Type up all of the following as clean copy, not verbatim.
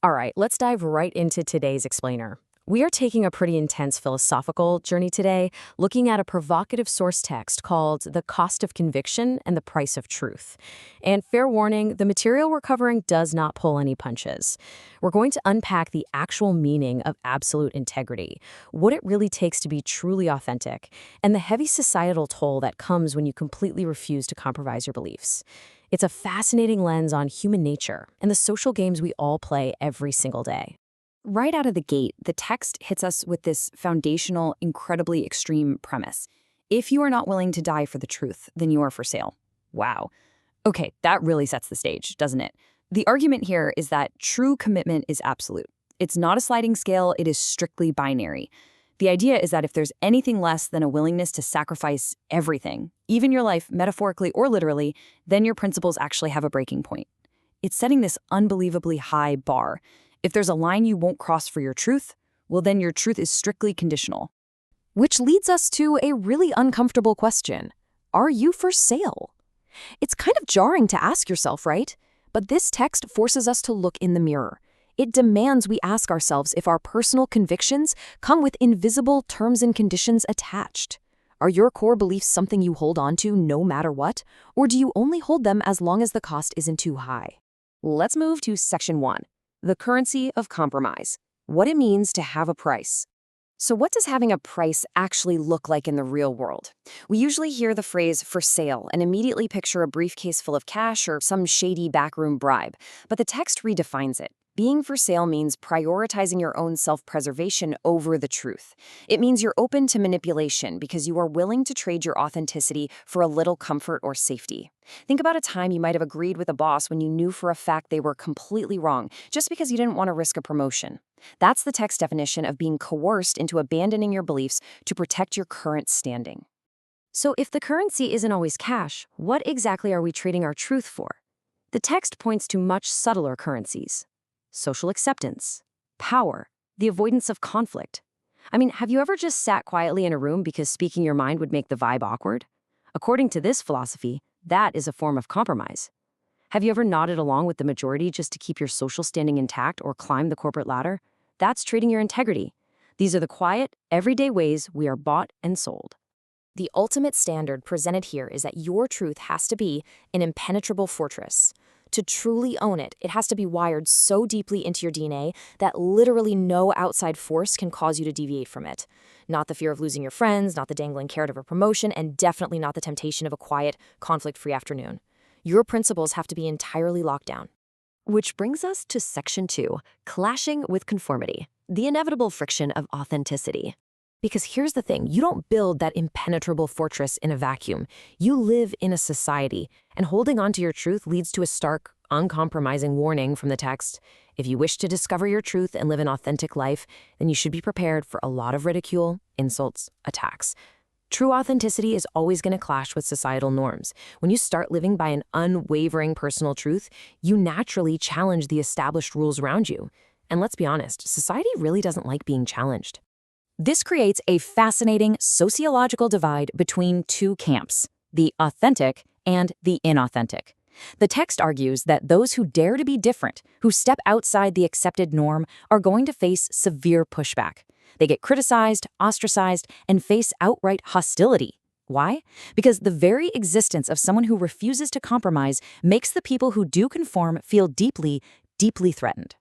All right, let's dive right into today's explainer. We are taking a pretty intense philosophical journey today, looking at a provocative source text called The Cost of Conviction and the Price of Truth. And fair warning, the material we're covering does not pull any punches. We're going to unpack the actual meaning of absolute integrity, what it really takes to be truly authentic, and the heavy societal toll that comes when you completely refuse to compromise your beliefs. It's a fascinating lens on human nature and the social games we all play every single day. Right out of the gate, the text hits us with this foundational, incredibly extreme premise. If you are not willing to die for the truth, then you are for sale. Wow. Okay, that really sets the stage, doesn't it? The argument here is that true commitment is absolute. It's not a sliding scale, it is strictly binary. The idea is that if there's anything less than a willingness to sacrifice everything, even your life, metaphorically or literally, then your principles actually have a breaking point. It's setting this unbelievably high bar. If there's a line you won't cross for your truth, well, then your truth is strictly conditional. Which leads us to a really uncomfortable question. Are you for sale? It's kind of jarring to ask yourself, right? But this text forces us to look in the mirror. It demands we ask ourselves if our personal convictions come with invisible terms and conditions attached. Are your core beliefs something you hold on to no matter what? Or do you only hold them as long as the cost isn't too high? Let's move to Section 1. The currency of compromise. What it means to have a price. So what does having a price actually look like in the real world? We usually hear the phrase for sale and immediately picture a briefcase full of cash or some shady backroom bribe. But the text redefines it. Being for sale means prioritizing your own self-preservation over the truth. It means you're open to manipulation because you are willing to trade your authenticity for a little comfort or safety. Think about a time you might have agreed with a boss when you knew for a fact they were completely wrong, just because you didn't want to risk a promotion. That's the text definition of being coerced into abandoning your beliefs to protect your current standing. So if the currency isn't always cash, what exactly are we trading our truth for? The text points to much subtler currencies. Social acceptance, power, the avoidance of conflict. I mean, have you ever just sat quietly in a room because speaking your mind would make the vibe awkward? According to this philosophy, that is a form of compromise. Have you ever nodded along with the majority just to keep your social standing intact or climb the corporate ladder? That's trading your integrity. These are the quiet, everyday ways we are bought and sold. The ultimate standard presented here is that your truth has to be an impenetrable fortress. To truly own it, it has to be wired so deeply into your DNA that literally no outside force can cause you to deviate from it. Not the fear of losing your friends, not the dangling carrot of a promotion, and definitely not the temptation of a quiet, conflict-free afternoon. Your principles have to be entirely locked down. Which brings us to Section 2, clashing with conformity, the inevitable friction of authenticity. Because here's the thing, you don't build that impenetrable fortress in a vacuum. You live in a society, and holding on to your truth leads to a stark, uncompromising warning from the text. If you wish to discover your truth and live an authentic life, then you should be prepared for a lot of ridicule, insults, attacks. True authenticity is always going to clash with societal norms. When you start living by an unwavering personal truth, you naturally challenge the established rules around you. And let's be honest, society really doesn't like being challenged. This creates a fascinating sociological divide between two camps, the authentic and the inauthentic. The text argues that those who dare to be different, who step outside the accepted norm, are going to face severe pushback. They get criticized, ostracized, and face outright hostility. Why? Because the very existence of someone who refuses to compromise makes the people who do conform feel deeply, deeply threatened.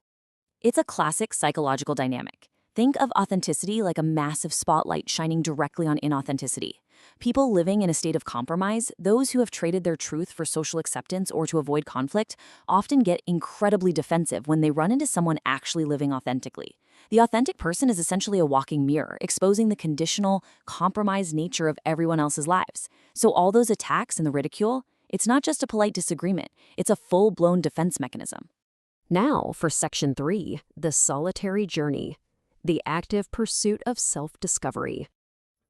It's a classic psychological dynamic. Think of authenticity like a massive spotlight shining directly on inauthenticity. People living in a state of compromise, those who have traded their truth for social acceptance or to avoid conflict, often get incredibly defensive when they run into someone actually living authentically. The authentic person is essentially a walking mirror, exposing the conditional, compromised nature of everyone else's lives. So all those attacks and the ridicule, it's not just a polite disagreement, it's a full-blown defense mechanism. Now for Section 3, the solitary journey. The active pursuit of self-discovery.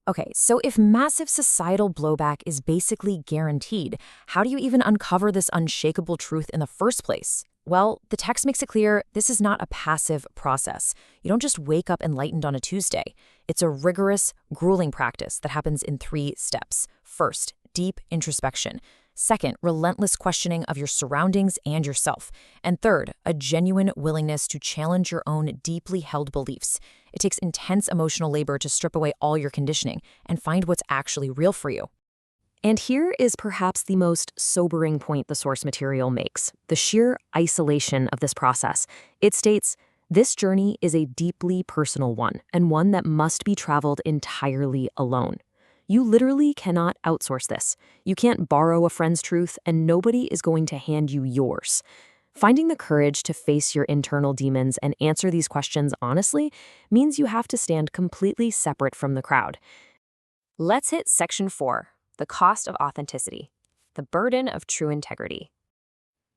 Okay, so if massive societal blowback is basically guaranteed, how do you even uncover this unshakable truth in the first place? Well, the text makes it clear this is not a passive process. You don't just wake up enlightened on a Tuesday. It's a rigorous, grueling practice that happens in 3 steps. First, deep introspection. Second, relentless questioning of your surroundings and yourself. And third, a genuine willingness to challenge your own deeply held beliefs. It takes intense emotional labor to strip away all your conditioning and find what's actually real for you. And here is perhaps the most sobering point the source material makes, the sheer isolation of this process. It states, this journey is a deeply personal one, and one that must be traveled entirely alone. You literally cannot outsource this. You can't borrow a friend's truth, and nobody is going to hand you yours. Finding the courage to face your internal demons and answer these questions honestly means you have to stand completely separate from the crowd. Let's hit Section 4, the cost of authenticity, the burden of true integrity.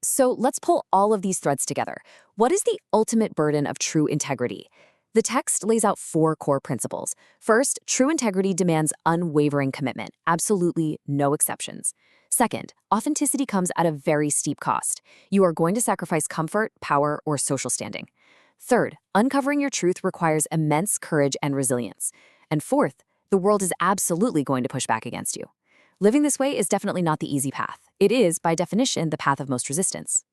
So let's pull all of these threads together. What is the ultimate burden of true integrity? The text lays out 4 core principles. First, true integrity demands unwavering commitment, absolutely no exceptions. Second, authenticity comes at a very steep cost. You are going to sacrifice comfort, power, or social standing. Third, uncovering your truth requires immense courage and resilience. And fourth, the world is absolutely going to push back against you. Living this way is definitely not the easy path. It is, by definition, the path of most resistance.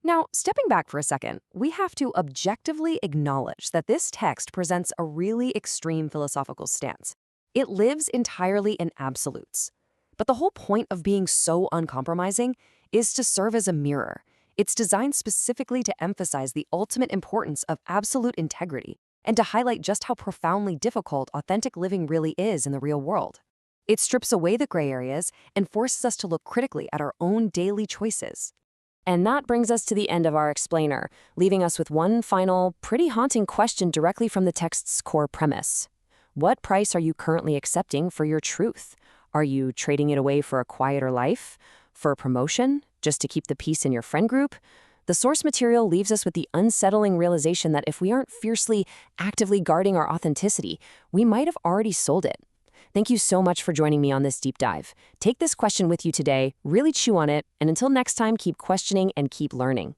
Now, stepping back for a second, we have to objectively acknowledge that this text presents a really extreme philosophical stance. It lives entirely in absolutes. But the whole point of being so uncompromising is to serve as a mirror. It's designed specifically to emphasize the ultimate importance of absolute integrity and to highlight just how profoundly difficult authentic living really is in the real world. It strips away the gray areas and forces us to look critically at our own daily choices. And that brings us to the end of our explainer, leaving us with one final, pretty haunting question directly from the text's core premise. What price are you currently accepting for your truth? Are you trading it away for a quieter life? For a promotion? Just to keep the peace in your friend group? The source material leaves us with the unsettling realization that if we aren't fiercely, actively guarding our authenticity, we might have already sold it. Thank you so much for joining me on this deep dive. Take this question with you today, really chew on it, and until next time, keep questioning and keep learning.